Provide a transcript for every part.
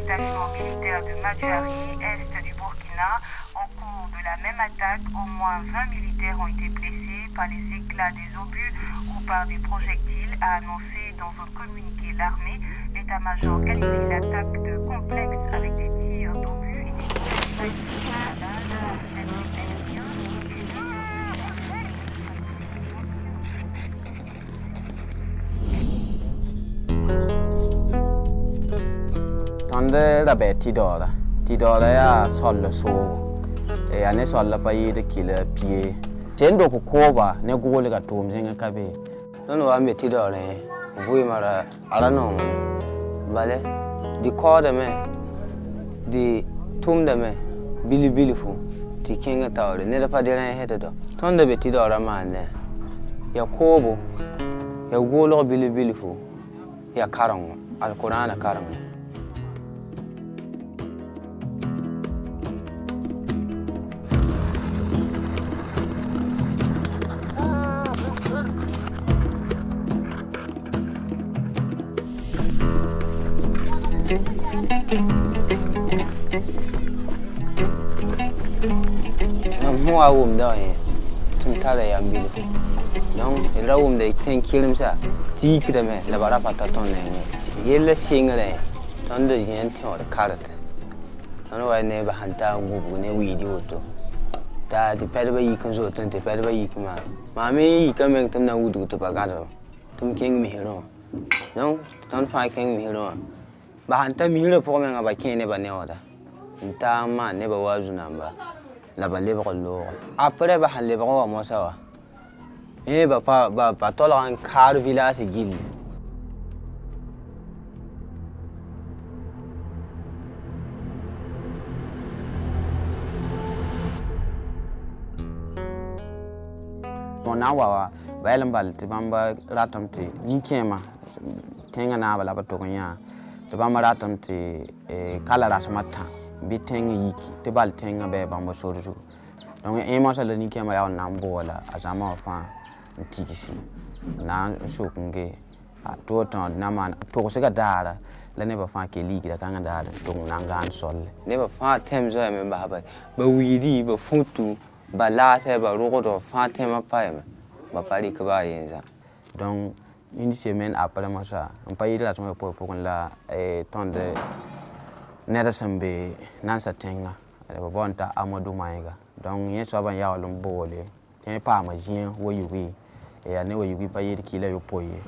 détachement militaire de Madjari, est du Burkina. Au cours de la même attaque, au moins 20 militaires ont été blessés par les éclats des obus ou par des projectiles, a annoncé dans un communiqué l'armée. L'état-major qualifie l'attaque de complexe avec des tirs d'obus et des Tonde rabe tidora ya sol so e ane sol pa yi de kila pie tendo ko koba ne gole ga tom zinga kabe nono wa me tidora vui mara ala no vale di koda me di tumda me bili fu ti kinga tawre ne da pa de ran heda do tonde be tidora ma ne ya kobo ya golo bili fu ya karango alqur'ana karango Mua đó chúng ta là làm gì donc rau để thành kirim sa tí cái này là bara pataton này ye là sinh này nó được hiện theo cái carrot nó vậy này bạn ta ngủ này video to ta thì phải bây giờ rồi thì phải bây giờ mà mấy cái mình tâm nào udu to bagar tum keng mi hero donc tan phải keng mi hero bạn ta mi hero po mình ba keng ne ba ne oda ta ma ne ba wazu namba la ba leba lo après ba han leba wa mo sawa e ba to la en car village gil mon awa balam bal ti bamba ratam ti ni kema tenga na bala ba to nya ti bamba ratam ti kala rasmata biteng yiki te bal tenga be bamba soru donc e mo sala ni kema ya na mbola azama fa ntikisi na shokunge to ton na man to se ga dara la ne ba fa ke ligi da kanga dara to nangan sol ne ba fa tem zo me ba widi ba futu ba la se ba ro do fa tem pa ba pari ka ba yenza donc une semaine après moi ça on pas ir là pour la ton de neda sambe nansa tenga ba bonta amadou maiga donc yeso ban ya lum bole ten pa ma jien wo yugi e ya ne wo yugi pa yiri kila yo poye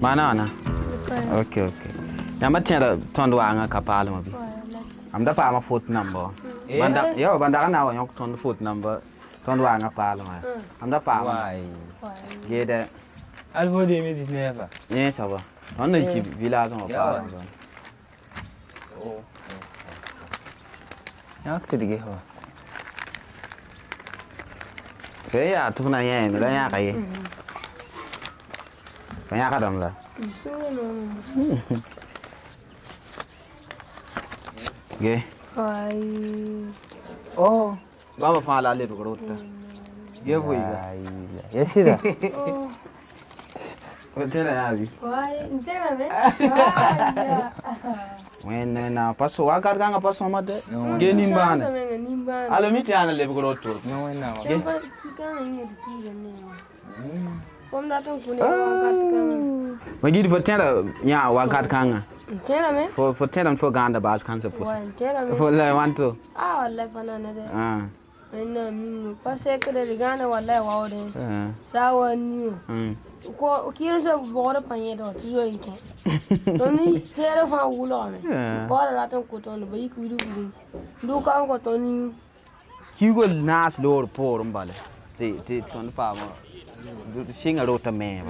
Mana? Okay. Nama tiada tondu anga kapal mabi. Amda pa ama foot number. Banda kana wa yok tondu foot number. Tondu anga kapal ma. Amda pa ama. Gede. Albo de mi dineva. Yes aba. Tondu ki village ma pa. Yak tidige ho. Kaya tu na ye mi la ya kai. Kaya ka dam la. Ge. Oh, vamos fa la le rota. Ge voi ga. Yesida. Oh. Otela yabi. Wai, intera me. When na paso agar ganga paso mate. Ge nimbana. Alo miti ana le rota. No na. Ge. Kan inge di ne. Kom datang kune wakat kanga. Magi for tenda nya wakat kanga. Tera me? For tenda for ganda bas kansa pos. Tera me. For la wanto. Wallahi fanana de. Ina mingo pase kede de gana wallahi wawde. Sawa niu. Ko kiran sa bora panye do tizo inke. Toni tera fa wulo me. Ko la tan ko ton bayi kuidu kuidu. Du ka ko toni. Kigo nas lor por mbale. Te ton pa mo. Singa rota me.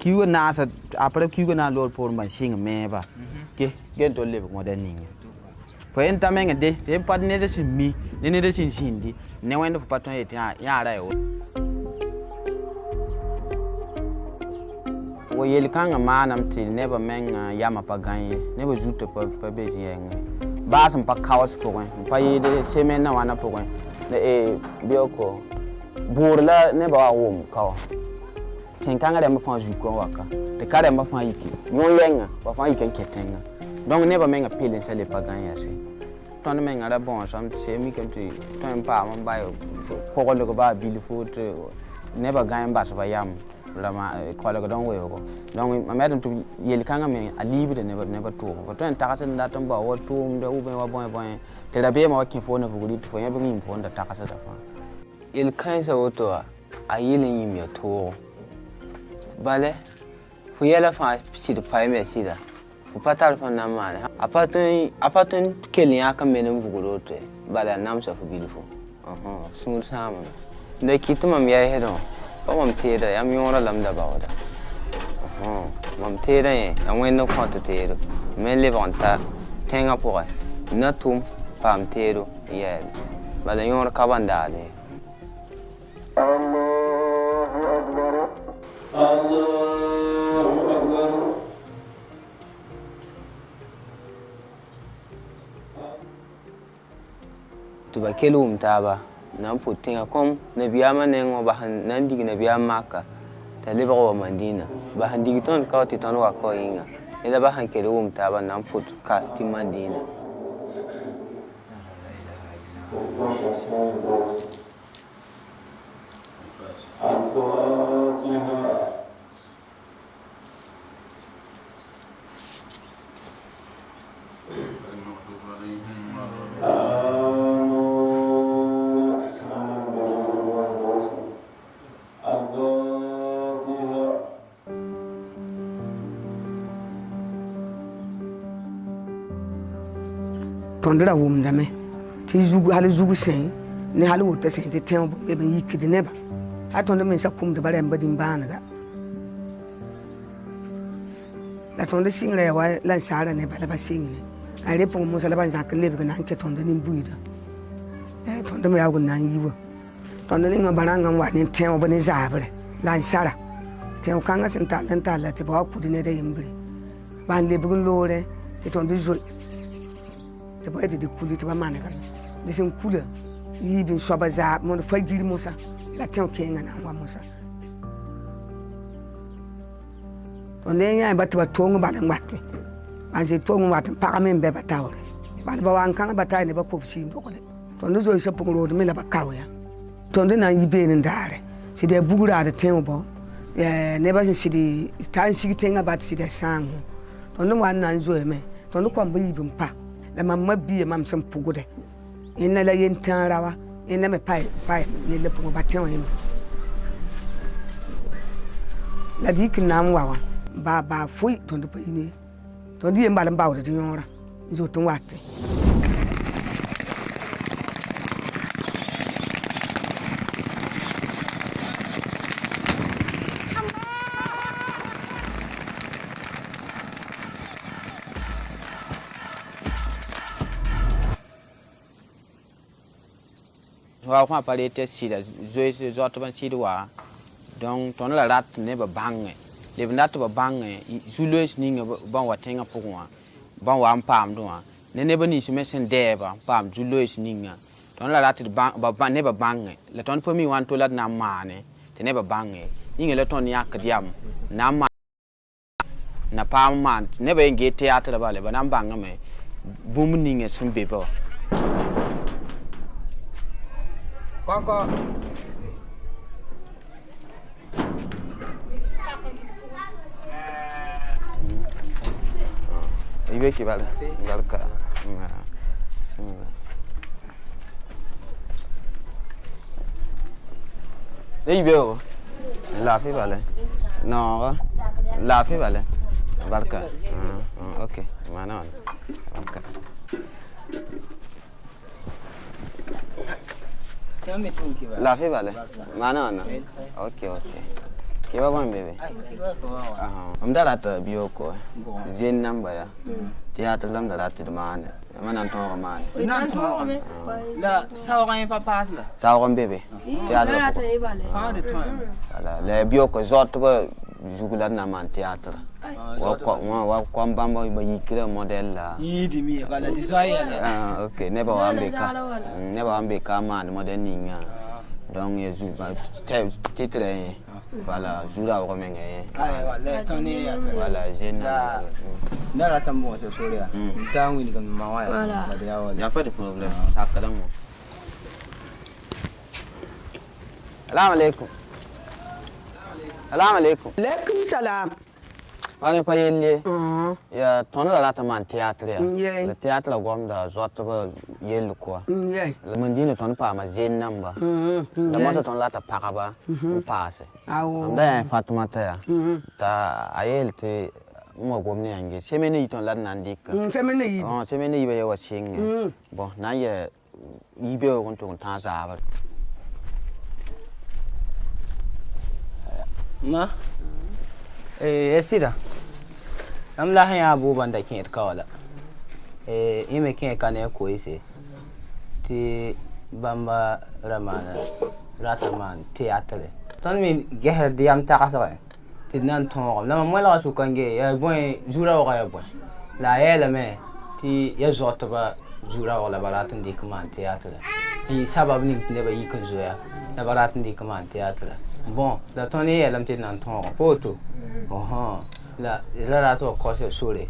kiu na sa apre kiu na lor por ma sing me ba ke to le mo da ninga fo en tamenga de se pat ne de sin mi ne de sin sindi ne wendo paton et ya ra yo wo yel kanga manam til ne ba menga yama pa ganye ne ba juto pa beji yenga ba sam pa kawas po pa yede semen na wana po ne bioko burla ne ba wo kawa ten kanga de ma fa ju ko waka te kare ma fa yiki nyon lenga ba fa yiki ketenga donc ne ba menga pile se le pa ganye se ton menga ra bon sam se mi kem ti ton pa ma ba yo ko ko ba bil foot ne ba ganye ba sa ba yam rama ko ko don weyo ko donc ma medum to yel kanga me alibi de ne ba to ko ton takata nda ton ba wo to mde ube wa bon te da be ma wakin fo na fuguri to ya bi fo nda takata da fa yel kan sa woto a yelin yim ya to bale fu yela fa si de pa me si da fu patar fa na mane apaton kelin ya kan me ne fuguro to bale nam sa fu bilfo sun sama da kituma mi ya hedo mam teda yam yora lamda bawda mam teda ye am wenno kwanta tedo men le vanta tenga poa na tum pam tedo ye bala yora kabanda de Allahu akbar Allahu akbar tuba kelum taba nan putin kom na biya manen wa bahan nan digi na biya maka ta leba wa mandina bahan digi ton ka ti ton wa ko inga ila bahan ke rum ta ba nan put ka ti mandina tondra wum dame ti zugu hal zugu sen ne hal wote sen ti tembo be ben yikidi neba ha tonda men sakum de bare mbadin banaga la tonda single wa lan sara ne bala basingle ale po mo sala ban zakle be nan ke tonda nin buida tonda me yago nan yiwo tonda ni ngabaranga wa ni tembo bane zabre lan sara tembo kanga sen talenta la ti ba kudine de yimbre ban le bugun lore ti tonda zo te ba ete de kuli te ba mane kan de sen kula yi bin so ba za mo fa giri musa la ten kenga na wa musa on ne nya ba te ba tongu ba dan watte an se tongu watte pa men be ba tawre ba wan kan ba tay ne ba ko si ndokole to ndo zo se pungro de me la ba kawya to ndo na yi be ni ndare si de bugura de ten bo ne ba si di tan si tenga ba si de sangu to ndo wan nan zo me to ndo kwa mba yi bin pa la mamma biye mam sam pugude ina la yen tanrawa ina me pai ni le pugo baten yin la dik nam wawa ba fui to ndo payine to di mbala mbawde di yora zo to watte wa fa pare te sida zo to ban sidwa donc ton la rat ne ba bange le bnat ba bange zulois ninga ban watenga pokwa ban wa pam do ne ba ni se sen deba pam zulois ninga ton la rat ba ne ba bange le ton po mi wan to la na mane te ne ba bange ninga le ton yak diam na ma na pam man ne ba nge theater ba le ba na banga me bum ninga sun bebo Koko. Ibe ki bale. Galka. Ibe o. La fi bale. No. La fi bale. Galka. Okay. Mana. Galka. La fi bale. Mana. Okay. Qui va voir bébé? On me rate bioko. J'ai une number. Théâtre l'homme de la demande. Maintenant, on man. La ça aura un papa là. Ça aura un bébé. Théâtre. Ah, de toi. Les bioko, sortent jouer na man théâtre. Wa bamba ba modèle là. Yidi mi bala desire. Ah OK, never ambeka man modèle ninga. Donc il joue titre voilà, joue la romaine. Voilà, génial. Là la tambo c'est sûr là. Tant oui comme mawa. Il y a pas de problème, ça cadre. Salam alaikum. Salam alaikum. Alaikum salam. Allez pas y aller. Il y a ton là ta man théâtre. Le théâtre la gomme da zotba yel quoi. Le monde ne ton pas ma zen number. La moto ton là ta paraba passe. On da Fatuma ta. Ta ayel te mo gomme ngi. Semene ton là nandik. Semene. Oh semene ibe ya wasing. Bon na ye ibe on ton ta za ba. Ma sida am la hanya abubuwan da kin kawala ime kin kana ko ise ti bamba ramana rataman théâtre ton mi geher diam ta kasare ti nan ton la mo la su kange ya bon jura wa ya bon la yela me ti ya zota ba jura wa la balatin di kuma théâtre ni sabab ni ne ba yikan zoya la balatin di kuma théâtre bon la ton est elle me nan ton photo la to ko se sore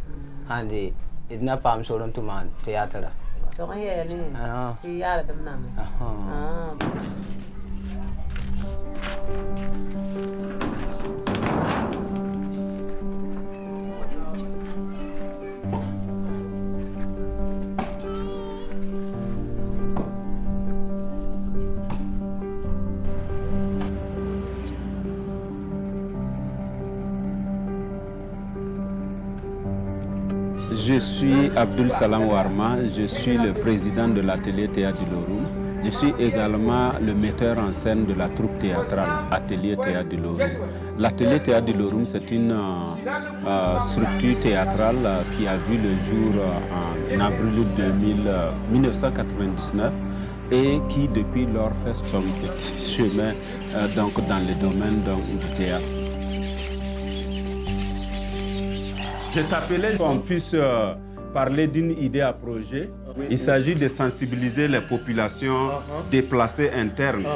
hande idna pam so don to man théâtre to ye ni ti yara dum nam Je suis Abdul Salam Warma, je suis le président de l'atelier Théâtre du Loroum. Je suis également le metteur en scène de la troupe théâtrale Atelier Théâtre du Loroum. L'atelier Théâtre du Loroum, c'est une structure théâtrale qui a vu le jour en avril 1999 et qui depuis lors fait son petit chemin donc, dans le domaine du théâtre. Je t'appelais pour qu'on puisse parler d'une idée à projet. Il s'agit de sensibiliser les populations déplacées internes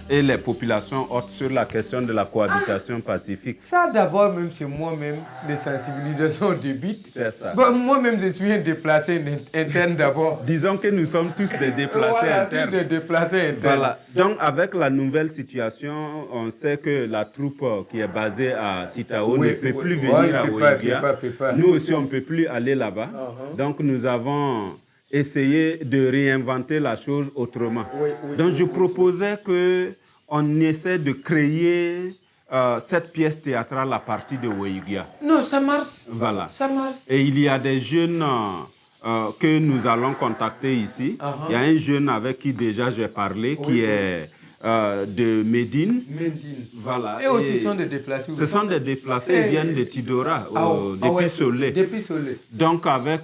et les populations hautes sur la question de la cohabitation pacifique. Ça d'abord, même c'est moi-même, de sensibilisation débite. C'est ça. Bon, moi-même, je suis un déplacé interne d'abord. Disons que nous sommes tous des déplacés internes. Tous des déplacés internes. Voilà. Donc avec la nouvelle situation, on sait que la troupe qui est basée à Titao ne peut plus venir à Ouéguia. Nous aussi, on ne peut plus aller là-bas. Donc nous avons essayer de réinventer la chose autrement. Donc je proposais qu'on essaie de créer cette pièce théâtrale à partir de Ouéguia. Non, ça marche. Voilà. Ça marche. Et il y a des jeunes que nous allons contacter ici. Il y a un jeune avec qui déjà j'ai parlé, qui est de Médine. Voilà. Et aussi ce sont des déplacés. Ce sont des déplacés, ils viennent de Tidora, depuis Solé. Donc avec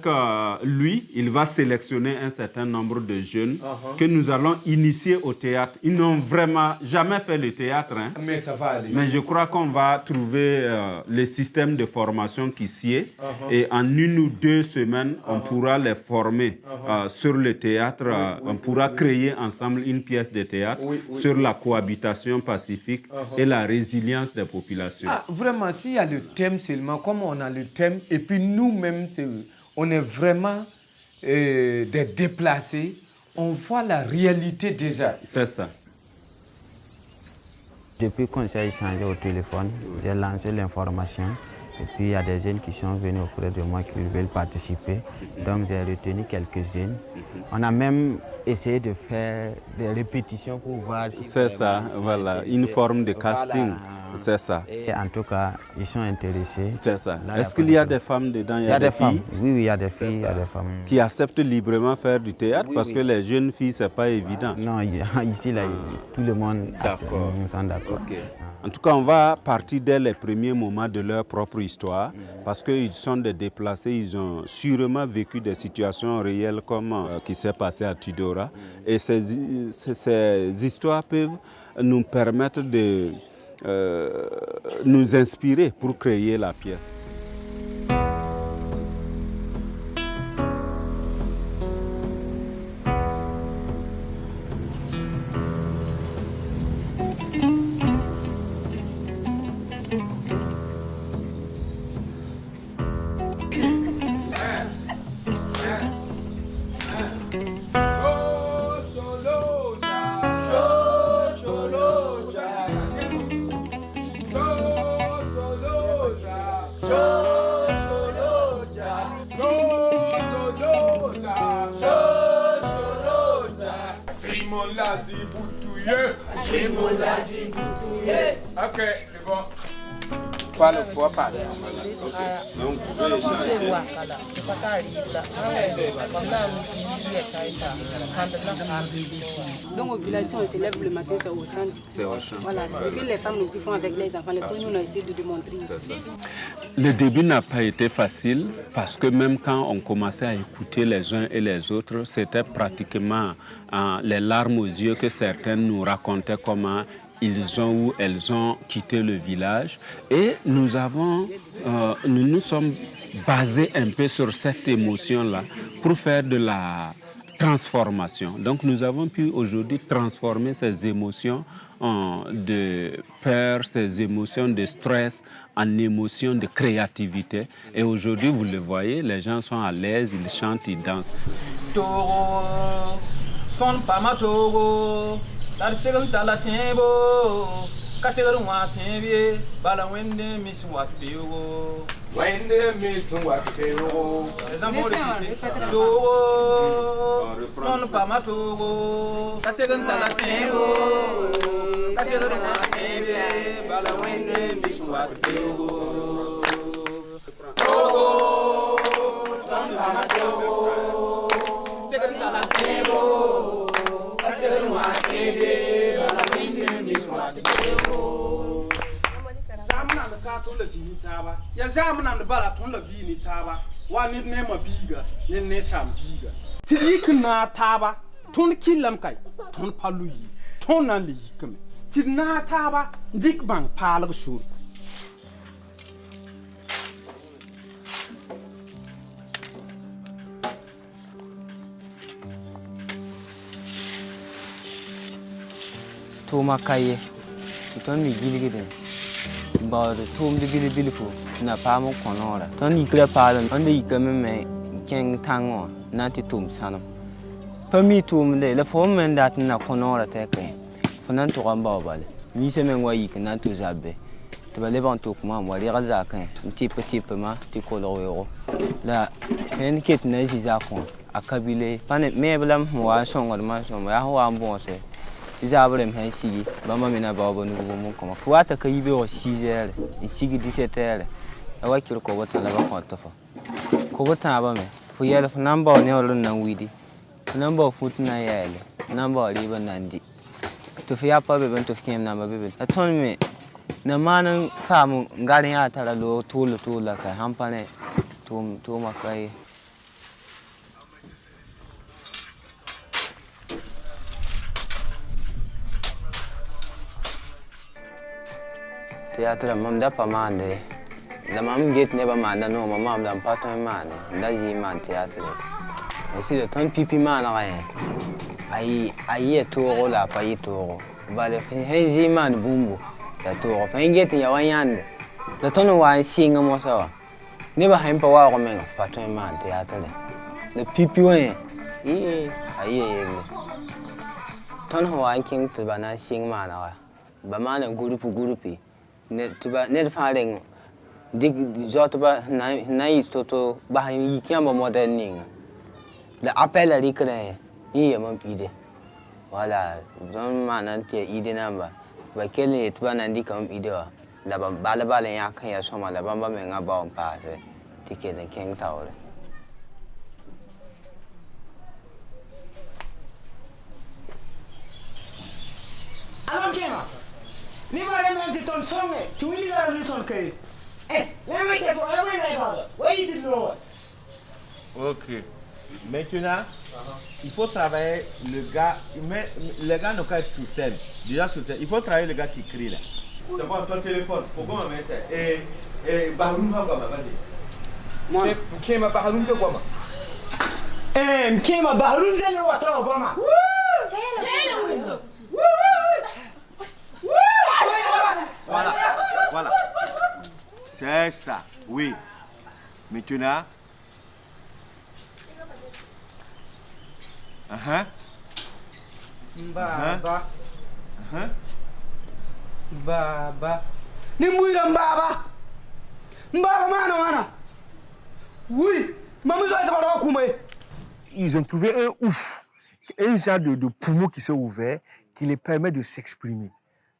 lui, il va sélectionner un certain nombre de jeunes que nous allons initier au théâtre. Ils n'ont vraiment jamais fait le théâtre. Hein. Mais ça va aller. Mais je crois qu'on va trouver le système de formation qui s'y est. Et en 1 ou 2 semaines, on pourra les former sur le théâtre. On pourra créer ensemble une pièce de théâtre sur la cohabitation pacifique et la résilience des populations. Ah, vraiment, s'il y a le thème seulement, comme on a le thème, et puis nous-mêmes, on est vraiment des déplacés, on voit la réalité déjà. C'est ça. Depuis qu'on s'est échangé au téléphone, j'ai lancé l'information Et puis il y a des jeunes qui sont venus auprès de moi qui veulent participer. Donc j'ai retenu quelques jeunes. On a même essayé de faire des répétitions pour voir si... C'est ça, voilà, une forme de casting. Voilà. C'est ça. Et en tout cas, ils sont intéressés. C'est ça. Est-ce qu'il y a des femmes dedans? Il y a des filles? Oui, il y a des filles, il y a des femmes. Qui acceptent librement faire du théâtre parce que les jeunes filles, c'est pas évident. Non, ici, là, tout le monde est d'accord. Okay. En tout cas, on va partir dès les premiers moments de leur propre histoire parce qu'ils sont des déplacés, ils ont sûrement vécu des situations réelles comme qui s'est passé à Tidora. Et ces histoires peuvent nous permettre de nous inspirer pour créer la pièce. Ok, c'est bon. Quoi le foie pas? Donc, vous pouvez échanger. Donc, aux populations, on se lève le matin, c'est au centre. C'est au champ. Voilà, c'est ce que les femmes aussi font avec les enfants. Les premiers, on a essayé de démontrer. Le début n'a pas été facile parce que même quand on commençait à écouter les uns et les autres, c'était pratiquement les larmes aux yeux que certains nous racontaient comment ils ont ou elles ont quitté le village. Et nous nous sommes basés un peu sur cette émotion-là pour faire de la transformation. Donc nous avons pu aujourd'hui transformer ces émotions de peur, ces émotions de stress en émotions de créativité. Et aujourd'hui, vous le voyez, les gens sont à l'aise, ils chantent, ils dansent. Toro, ton pama toro, la seconde la tembo, kasseron wa tembe, bala wende miss wat beo. Wende miss wat beo. Les enfants le toro, ton pama toro, kasseron la tembo, kasseron wa tembe, bala wende miss wat beo. Toro, ton pama toro, second la tembo. Zamana da ka tun da zini ta ba ya zamana da bara tun da vini ta ba wa ni ne ma biga ne sam biga tiri na ta ba tun killam kai tun palu yi tun nan li kame ti na ta ba dik bang palag shur Toma kaye, ton mi gilgide, ba tom de bilifo, na pamo konora. Ton ikre palan, on de ikame me keng tango, nanti tom sanam. Permi tom de la form that na konora teke. Fonan to ramba bale. Mi se men wa ik nan to zabe. Te ba levan to kuma wa lira zakan. Petit ma ti koloro. La en ket na ji zakon. Akabile, panet me blam wa songor ma so ya ho ambo se. Isabrem hay sigi bamba mina baba no mo koma fuata kayibe o sigere sigi 17h awa kilo ko wata la ba kwata fa ko wata ba me fu yele fu namba ne o nan widi namba fut na yele namba riba nandi to fi apa be ben to fi namba be aton me na manan famu ngarin ya tara lo tula ka hampane to makai Théâtre mam da pa mande la mam get ne ba manda no mam da pato mane da ji man théâtre aussi le temps pipi man ai to la pa to ba le he ji man bumbu da to fa get ya wanyande da tono wa singa mo sawa ne ba haimpa wa ko men pato man théâtre le pipi wen ai tono wa king to bana sing man wa ba man gurupi ne faring Dik Zotoba Nais Toto Bahin Yikamba Moderning. The appel à l'écran, il y a mon idée. Voilà, don't man idée number. By killing it one and come idea. La Balabala Yak and Soma, la Bamba Menga bomb pass, ticket and King Tower. Alors, ni vraiment ton son, tu veux dire la raison que. Eh, la ok. Maintenant, il faut travailler le gars. Mais le gars ne peut pas être sur scène. Déjà sur scène. Il faut travailler le gars qui crie là. C'est bon, ton téléphone. Pourquoi on met ça? Et Baroum va quoi, vas-y. Moi, qui m'a Baroum de quoi? Qui m'a Baroum de quoi? Voilà, voilà. C'est ça, oui. Maintenant. Baba. Baba. Nimouira Mbaba. Mbaba mana. Oui, maman ils ont trouvé un ouf, un genre de poumon qui s'est ouvert, qui les permet de s'exprimer.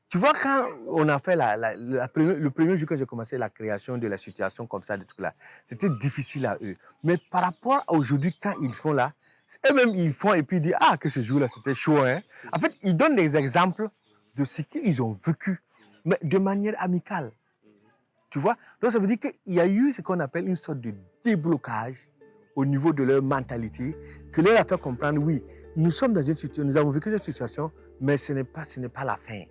Tu vois, quand on a fait le premier jour que j'ai commencé la création de la situation comme ça, de tout là, c'était difficile à eux. Mais par rapport à aujourd'hui, quand ils font là, eux-mêmes ils font et puis ils disent ah que ce jour-là c'était chaud. Hein? En fait, ils donnent des exemples de ce qu'ils ont vécu, mais de manière amicale. Tu vois? Donc ça veut dire qu'il y a eu ce qu'on appelle une sorte de déblocage au niveau de leur mentalité, que leur a fait comprendre oui, nous sommes dans une situation, nous avons vécu cette situation, mais ce n'est pas la fin.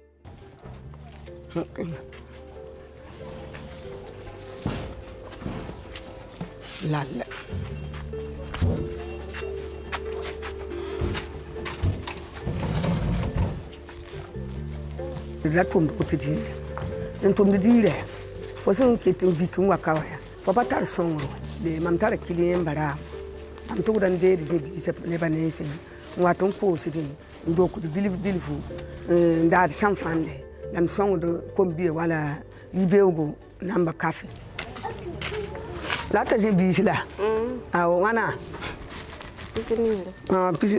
Lala. La tombe au titi. Une tombe de dire. Faut que tu vis comme Wakawaya. Faut pas t'ar son. Les mamtara qui est bara. Am to dan de je Lebanese. Waton ko sidin. Ndoko de bilifu. Ndar samfande. Lam song de kombi wala ibeugo namba café. Lata je bisila. Wana.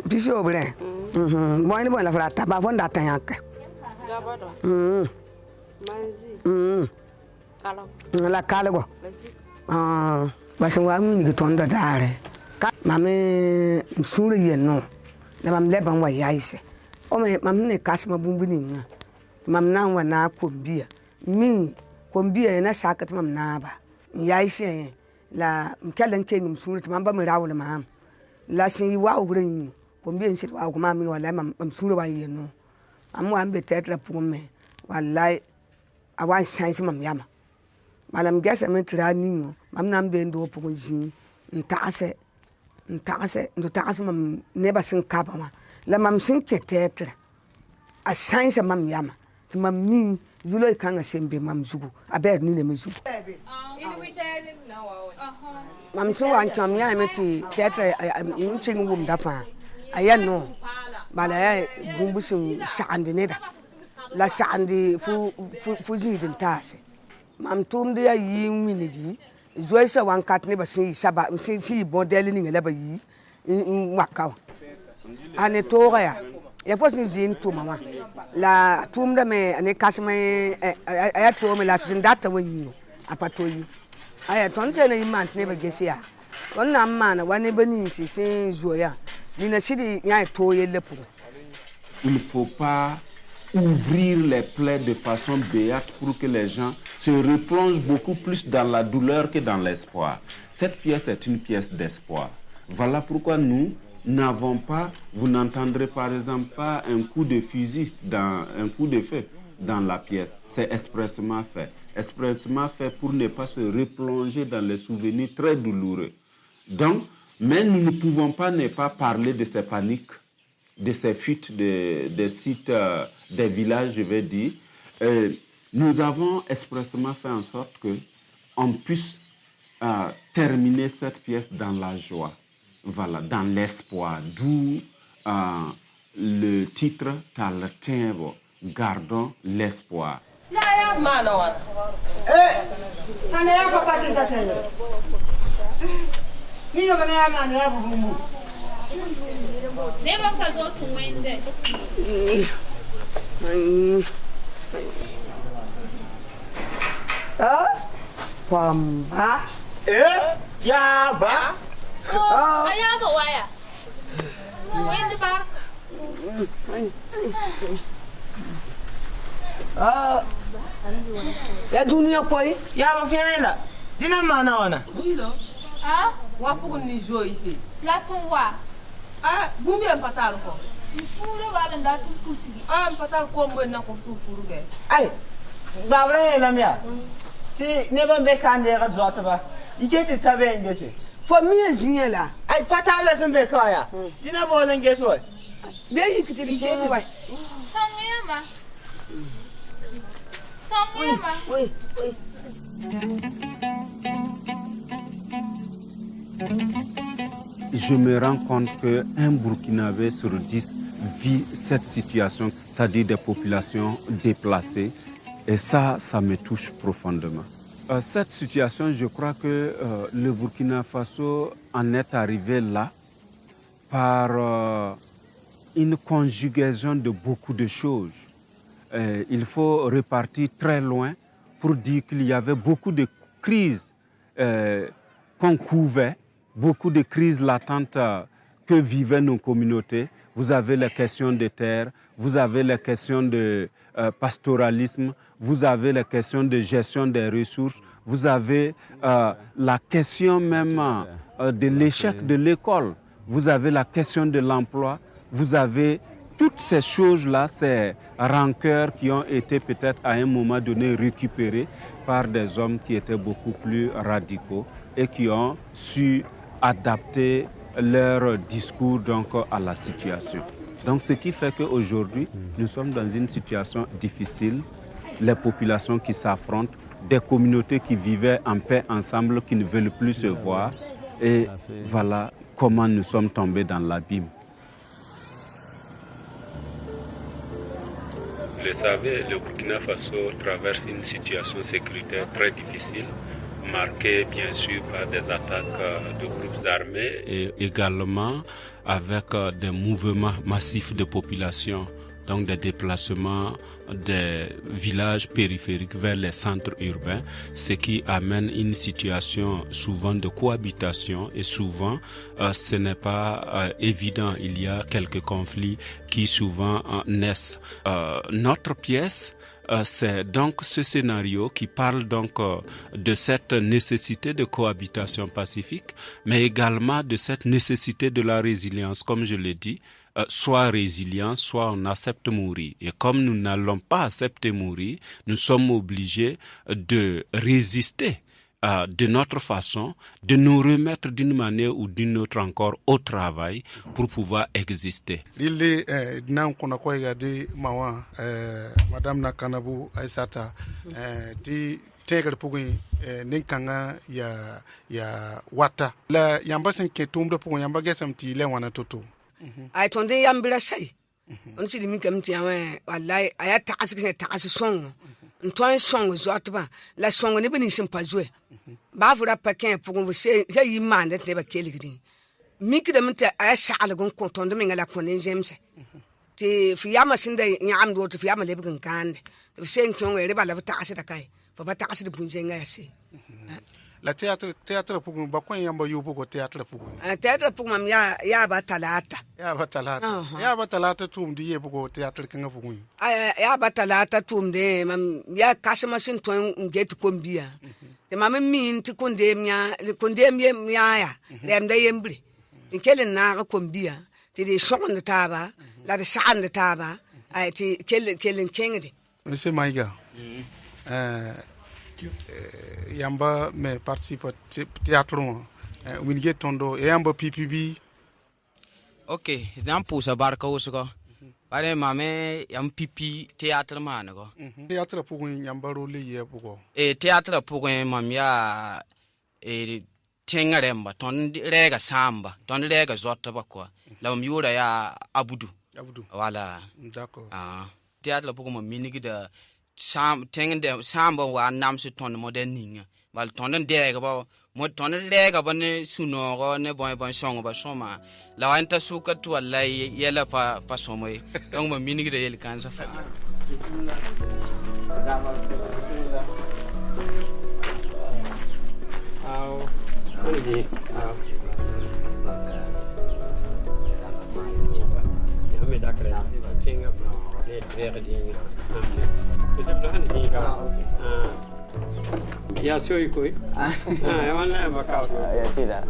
Pisi obre. Moi ni la frata ba fonda tanyak. La kalago. Basan wa mi ni tonda dare. Mame msuru yeno. Na mam leban wa yaise. O me mam ne kasma bumbuni nga. Mam na wa na kombia. Mi kombia na sakat mam na ba. Yaise la mkelen ke msuru mam ba mi rawle mam. La sin wa ogren kombia nsit wa ko mam mi wala mam msuru wa yeno. Am wa be tetra pour me. Wallahi awan chance mam yama. Malam gasa men training mam nam be ndo pour jin ntase mam neba sin kaba ma la mam sin ketetre a chance mam yama mam mi zulo kan sembe mam zugu abe ni ne mezu mam so wan kam nya meti tetre nching wum dafa ayan no bala ya gumbusin sha'andi ne da la sha'andi fu jidin tase mam tumde ya yi minigi zoisa wan kat ne ba sin saba sin model ni ngela ba yi wakaw ane toga ya fo sin jin to mama la tumda me ane kasme aya to me la sin data woni apato yi aya ton se ne imant ne ba gesia ton na mana wane bani si sin zoya ni na sidi ya to yele pour. Il ne faut pas ouvrir les plaies de façon béate pour que les gens se replongent beaucoup plus dans la douleur que dans l'espoir. Cette pièce est une pièce d'espoir. Voilà pourquoi nous n'avons pas, vous n'entendrez par exemple pas un coup de fusil, un coup de feu dans la pièce. C'est expressément fait pour ne pas se replonger dans les souvenirs très douloureux. Donc, mais nous ne pouvons pas ne pas parler de ces paniques, de ces fuites des sites, des villages, je vais dire. Nous avons expressément fait en sorte qu'on puisse terminer cette pièce dans la joie, voilà, dans l'espoir, d'où le titre Taltembo, gardons l'espoir. Ya mana wana. Ana ya papa te satele. Ni yo bana ya mana ya bubumu. Never fazer tu wende. Kwamba. Ya ba. Aya ba waya. Wende ba. Ya dunia koi. Ya ba fiela. Dina mana wana. Wapu ni jo ici. Place wa. Bumbi empatar ko. Ifure wa benda tu pusi. Empatar ko mbo na ko tu furu ge. Ai. Babra la mia. Ti ne ba be kan de ga zota ba. Ike ti tabe ngese. Famille zinyela. Ai patala sun be kaya. Dina bolen geso. Be yikiti ike ti wai. Sangema. Sangema. Oui. Je me rends compte qu'un Burkinabé sur 10 vit cette situation, c'est-à-dire des populations déplacées. Et ça me touche profondément. Cette situation, je crois que le Burkina Faso en est arrivé là par une conjugaison de beaucoup de choses. Il faut repartir très loin pour dire qu'il y avait beaucoup de crises qu'on couvait, beaucoup de crises latentes que vivaient nos communautés. Vous avez la question des terres, vous avez la question de pastoralisme, vous avez la question de gestion des ressources, vous avez la question même de l'échec de l'école, vous avez la question de l'emploi, vous avez toutes ces choses-là, ces rancœurs qui ont été peut-être à un moment donné récupérées par des hommes qui étaient beaucoup plus radicaux et qui ont su adapter leur discours donc à la situation. Donc ce qui fait qu'aujourd'hui, nous sommes dans une situation difficile, les populations qui s'affrontent, des communautés qui vivaient en paix ensemble, qui ne veulent plus se voir, et voilà comment nous sommes tombés dans l'abîme. Vous le savez, le Burkina Faso traverse une situation sécuritaire très difficile, marquée bien sûr par des attaques de groupes armés et également avec des mouvements massifs de population, donc des déplacements des villages périphériques vers les centres urbains, ce qui amène une situation souvent de cohabitation et souvent ce n'est pas évident. Il y a quelques conflits qui souvent naissent. Notre pièce, c'est donc ce scénario qui parle donc de cette nécessité de cohabitation pacifique, mais également de cette nécessité de la résilience, comme je l'ai dit. Soit résilient, soit on accepte mourir. Et comme nous n'allons pas accepter mourir, nous sommes obligés de résister de notre façon, de nous remettre d'une manière ou d'une autre encore au travail pour pouvoir exister. Madame Nakanabu Aïsata, tegar pugui ninkanga ya wata la yamba sen ke tumdo pugui yamba gesam ti le wana toto ay tonde yambira sai on ci dimi kam ti yawe wallahi aya taasi song ntoy song zotba la song ne bini simpa zoe ba vura paquin pugui vous c'est yimande te ba keligdi miki de mte aya sala gon ko tonde mi ngala ko ne jemse ti fi yama sinde nyam do ti fi yama lebgun kande ti sen kyon re ba la taasi ta kai fa ba taasi de bunzenga yase la théâtre pour bakon yamba yubu ko théâtre pour théâtre pour mam ya ba talata tum di yebu ko théâtre kanga pour ya ba talata tum de mam ya kasama sin ton get kombia de mam min ti konde mya ya lem da yembre ikele na kombia ti de sonde taba la de sande taba ai ti kelen kengede monsieur Maïga yamba me participe au théâtre winge tondo yamba PPB. Ok, dan pousa barka usuko bare mame yam pipi théâtre manago théâtre pour yamba role ye bugo théâtre pour mam ya tengaremba ton rega samba ton rega zotta bakwa la mam yura ya abudu voilà d'accord théâtre pour mam minigi de sambo wa nam su ton modern ninga bal ton de ga ba mo ton le ga ba ne suno go ne bon song ba soma la anta suka tu wallahi yela pa somoy donc ma minig de yel kan sa fa Ya soy koi. Ya mana bakau. Ya tidak.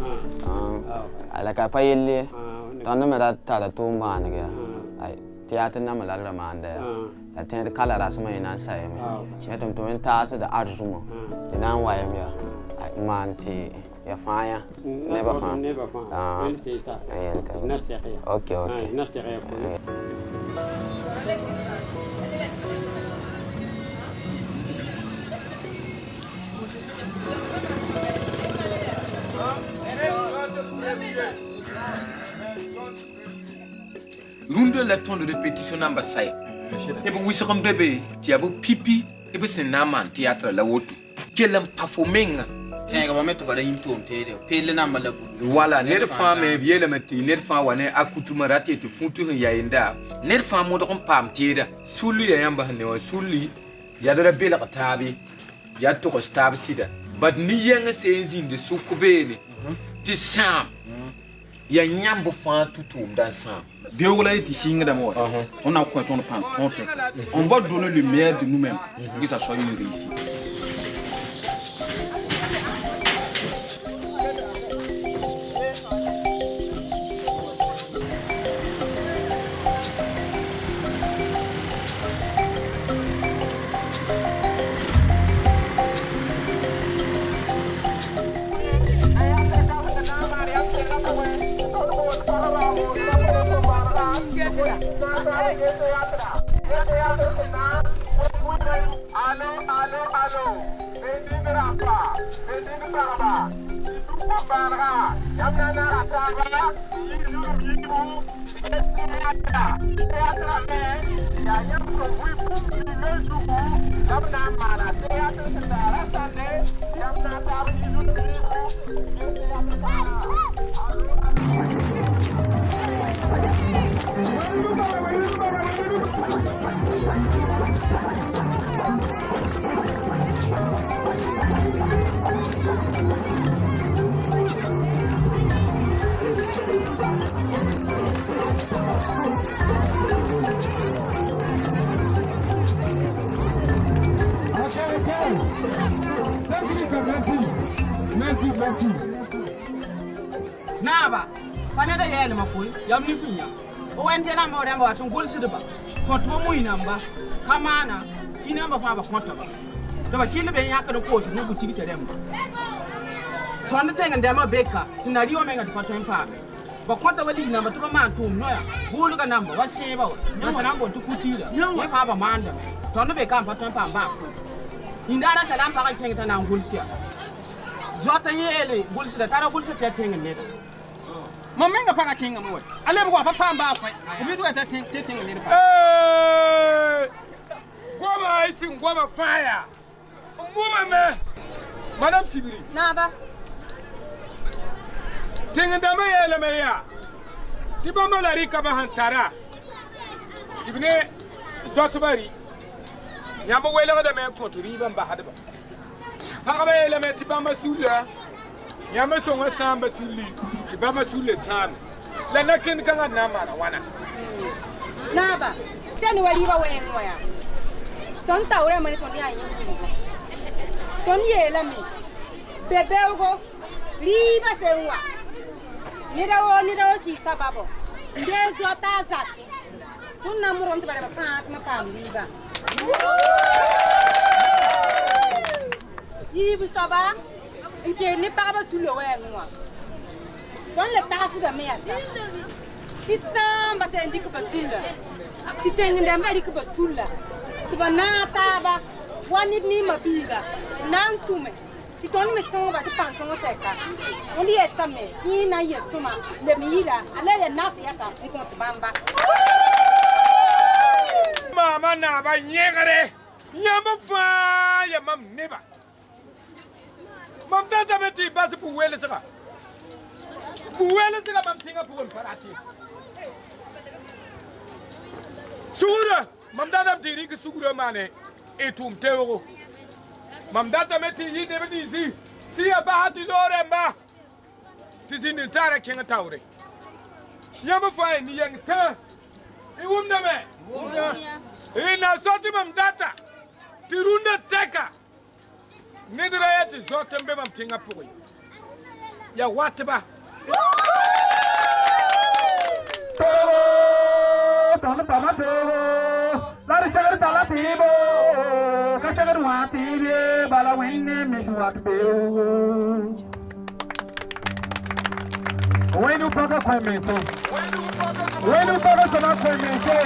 Ala ka payelle. Tanda mera tala tumba ne ga. Ai tiata na mala ramanda. Ya tin kala rasma ina sai me. Ya tum tum ta sa da arjumo. Ina waye me. Ai manti ya faya. Never fa. Okay. Runde la ton de répétition n'ambassade. Et vous wisser un bébé, tu as beau pipi, et vous c'est naman théâtre la wotu. Quel est performing? Voilà, les femmes et bien le métier, les femmes ou les accoutumerates te font tout yainda. Les femmes modern pam tieda. Souli et yamba ne souli. Yadra bela tabi. Yato stab sida. But ni yang senzin de soukubene. Ti sam. Ya nyambo fan toutoum dans sam. Biola est ici, on a quoi on va donner le meilleur de nous-mêmes, que ça soit une réussite. Naba, panada yele makui, yamni pinya. O wente na mo demba sun gol sidba. Kontu mo inamba. Kamana, inamba fa ba konta ba. Do ba kile be yaka do ko ne butiki se dem. Tonda tenga ndema beka, tinari o menga dikoto empa. Ba konta wali namba to ba man tum noya. Bulu ka namba wa seba. Na sanambo tukutira. Ne fa ba manda. Tonda be kan pato empa ba. Indara salam pa ka tenga na ngulsia. Zota yele gulsida tara gulsida tetenga neda. Mamenga paka kinga mo. Ale bwa papa mba fa. Ubidu ta tetenga neda fa. Goma isi ngoma fire. Muma me. Madam Sibiri. Naba. Tenga dama yele me ya. Tiba malari ka ba hantara. Tibne zotbari. Nyamba wele ga me ko turiba mba hadba. Pagaba elementi bamba sula. Yama songa samba suli. Bamba sule sana. La nakin kanga namara wana. Naba. Tani waliba wengo ya. Ton taure mani ton ya yin. Ton yela mi. Bebe ugo. Liba senwa. Nida o si sababo. Ndezo atazat. Kun namuro ntibare bakant mapam liba. Ibu saba, inke ne paraba sulo wengwa. Don le tasi da mesa. Ti samba se ndiko basula. Ti tengende mbali ko basula. Ti bana taba, wani ni mabiga. Nantume. Ti ton me songa ti panton teka. Oni etame, ti na yesuma, le miira, ale na fiasa ko bamba. Mama na ba nyegere. Yamba fa ya mam neba. Mam tata meti basi buwele saka. Buwele saka mam tinga buwele parati. Sura mam tata meti ki sura mane etum tewo. Mam tata meti yi debe dizi. Si ya bahati lore mba. Tizini tara kenga tawre. Yamba fa ni yang ta. Iwumna me. Ina soti mam tata. Tirunda teka. Nidra yati zote mbe mam tinga pui. Ya watba. Tona tama to. Lari sagar tala tibo. Kasagar wati be bala wenne me wat be. Wenu paka kwa menso. Wenu paka sana kwa menso.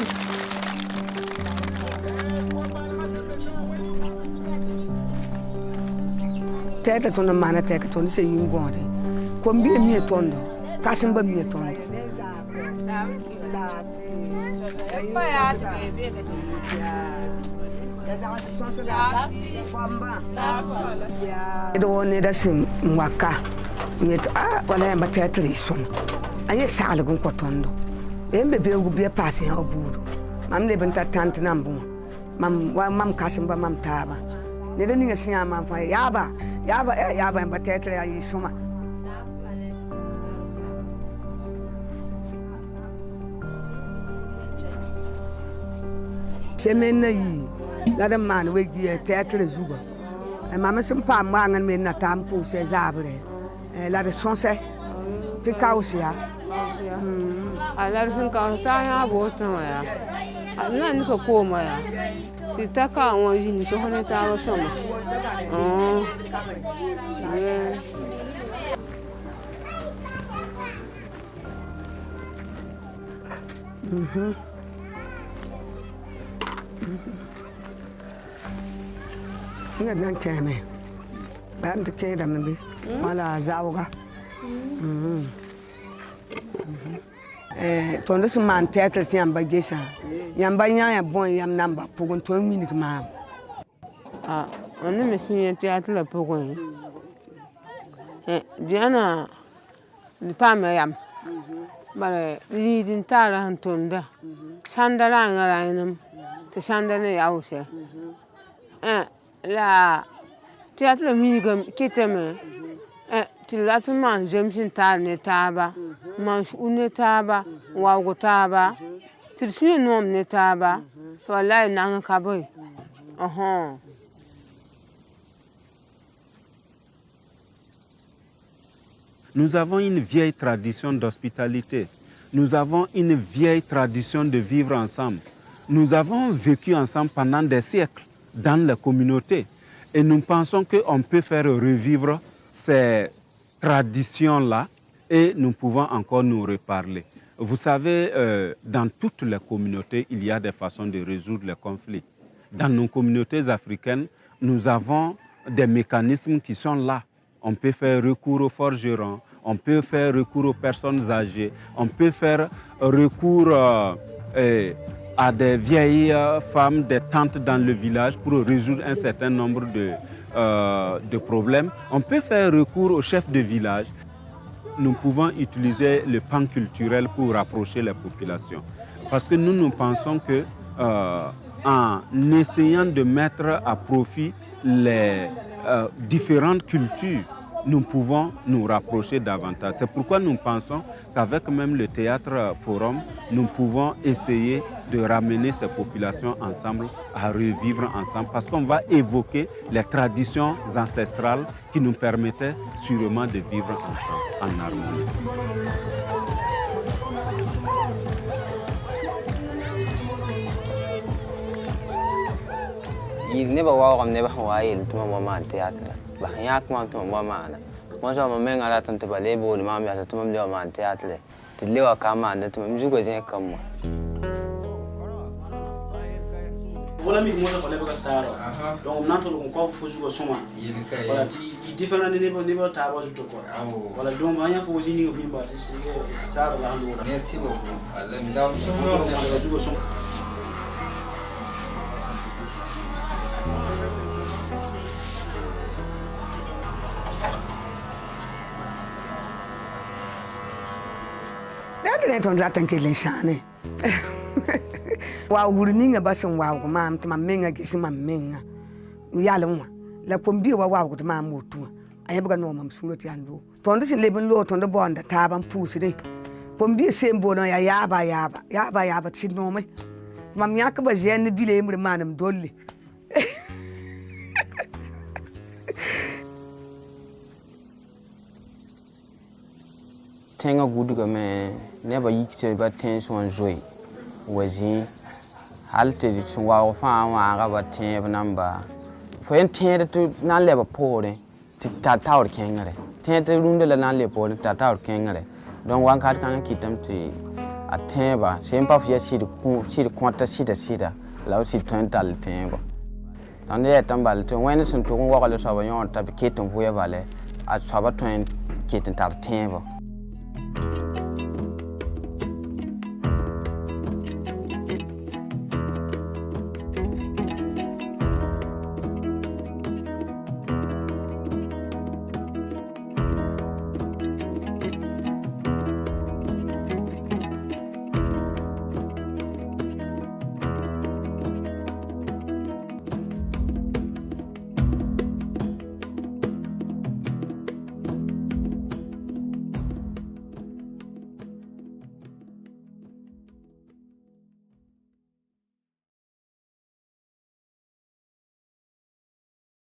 Teka tona mana teka tona se yingode ko mbi mi tondo kasim ba mi tondo do ne da sim mwaka ni wala ba tetre so aye sala gun ko tondo embe be ngu be passe ha obudo mam le benta tante nambu mam kasim ba mam taba ne da ninga sinya mam fa yaba ba tetre ayi suma semena yi la da man we gi tetre zugo e mama sim pa mangan me na tampu se zabre la de sonse te kausia ala sin ka ta ya boto ya ala ni ko koma ya ti ta ka won yi ni so hone ta wa so mo Ina nan keme. Ban de ke da mbi. Wala zawga. Tondo se man teatre ti amba gesha. Yamba nya ya bon yam namba pogon to minute ma. On me signé théâtre le pogon. Diana ni pa me yam. Bare li din tala hantonda. Sandala ngarainam. Te sandane yawse. La théâtre minigam kiteme ti latu man jemsin tar ne taba man une taba wago taba ti sunu nom ne taba to wallahi nanga kaboy Nous avons une vieille tradition d'hospitalité. Nous avons une vieille tradition de vivre ensemble. Nous avons vécu ensemble pendant des siècles dans la communauté. Et nous pensons qu'on peut faire revivre ces traditions-là et nous pouvons encore nous reparler. Vous savez, dans toutes les communautés, il y a des façons de résoudre les conflits. Dans nos communautés africaines, nous avons des mécanismes qui sont là. On peut faire recours aux forgerons, on peut faire recours aux personnes âgées, on peut faire recours à des vieilles femmes, des tantes dans le village pour résoudre un certain nombre de problèmes. On peut faire recours au chef de village. Nous pouvons utiliser le pan culturel pour rapprocher les populations. Parce que nous pensons que en essayant de mettre à profit les différentes cultures, nous pouvons nous rapprocher davantage. C'est pourquoi nous pensons qu'avec même le théâtre forum, nous pouvons essayer de ramener ces populations ensemble, à revivre ensemble, parce qu'on va évoquer les traditions ancestrales qui nous permettaient sûrement de vivre ensemble, en harmonie. Il n'est pas voir ne pas voir tout le moment théâtre. Bah rien que moi tout le moment. Moi je me mets à la tente pour les beaux, maman a tout le monde théâtre. Tu le vois comme un, tu me joues comme moi. Voilà mi mo ko leba staro donc nanto ko fo jugo soma voilà ti différent ne ta ba juto ko voilà donc ma nya fo jini ko bimba ti staro la ndo merci beaucoup Allah mi daw jugo soma ne ton ratan ke le shane wa wuri ninga basin wa ko mam to mamenga gisi mamenga yalla mo la pombi wa ko to mam motu ayebga no mam sulo ti andu ton de sin leben lo ton de bonda taban pusi de pombi sembo no ya yaba ti no me mam yak ba jen bile mur manam dolle tenga guduga me never yikse ba tension joy wazi halte di wa fa wa ga ba ten namba fo en ten to nan le ba pore ti ta taur kengare ten te runde la nan le pore ta taur kengare don wan kat kan kitam ti a ten ba sempa fia si de kwanta sida la si ton tal ten ba dan ye tambal to wen sun to wa le so ba yon ta keton voye vale a so ba ton keton tar ten ba